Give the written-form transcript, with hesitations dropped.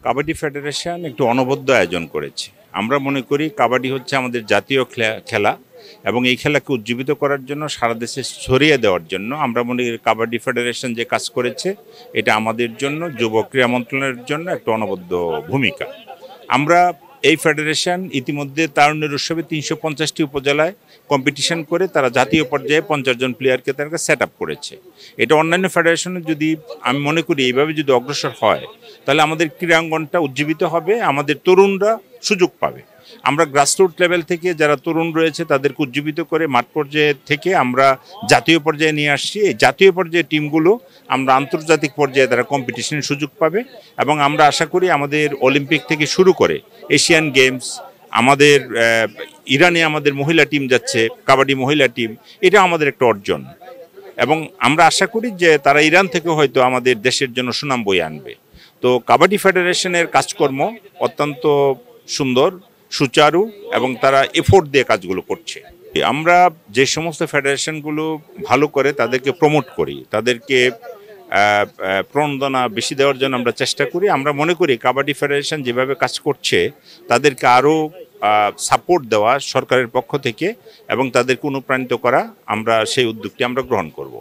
Kabaddi federation একটু অনবদ্য আয়োজন করেছে। আমরা মনে করি কাবাডি হচ্ছে আমাদের জাতীয় খেলা এবং এই খেলাকে উজ্জীবিত করার জন্য সারা দেশে ছড়িয়ে দেওয়ার জন্য আমরা মনে করি কাবাডি ফেডারেশন যে কাজ করেছে এটা আমাদের জন্য যুব ক্রীড়া মন্ত্রণালয়ের জন্য একটা অনবদ্য ভূমিকা। আমরা এই ফেডারেশন ইতিমধ্যে তারুণ্যের উৎসবে ৩৫০টি উপজেলায় কম্পিটিশন করে তারা জাতীয় পর্যায়ে ৫০ জন প্লেয়ারকে তারা সেট আপ করেছে। এটা অন্যান্য ফেডারেশনে যদি আমি মনে করি এইভাবে যদি অগ্রসর হয় তাহলে আমাদের ক্রীড়াঙ্গনটা উজ্জীবিত হবে, আমাদের তরুণরা সুযোগ পাবে। আমরা গ্রাসরুট লেভেল থেকে যারা তরুণ রয়েছে তাদেরকে উজ্জীবিত করে মাঠ পর্যায়ে থেকে আমরা জাতীয় পর্যায়ে নিয়ে আসছি। এই জাতীয় পর্যায়ে টিমগুলো আমরা আন্তর্জাতিক পর্যায়ে তারা কম্পিটিশনের সুযোগ পাবে এবং আমরা আশা করি আমাদের অলিম্পিক থেকে শুরু করে এশিয়ান গেমস, আমাদের ইরানে আমাদের মহিলা টিম যাচ্ছে, কাবাডি মহিলা টিম, এটা আমাদের একটা অর্জন এবং আমরা আশা করি যে তারা ইরান থেকে হয়তো আমাদের দেশের জন্য সুনাম বয়ে আনবে। তো কাবাডি ফেডারেশনের কাজকর্ম অত্যন্ত সুন্দর, সুচারু এবং তারা এফোর্ট দিয়ে কাজগুলো করছে। আমরা যে সমস্ত ফেডারেশনগুলো ভালো করে তাদেরকে প্রমোট করি, তাদেরকে প্রণোদনা বেশি দেওয়ার জন্য আমরা চেষ্টা করি। আমরা মনে করি কাবাডি ফেডারেশন যেভাবে কাজ করছে তাদেরকে আরও সাপোর্ট দেওয়া সরকারের পক্ষ থেকে এবং তাদেরকে অনুপ্রাণিত করা, আমরা সেই উদ্যোগটি আমরা গ্রহণ করব।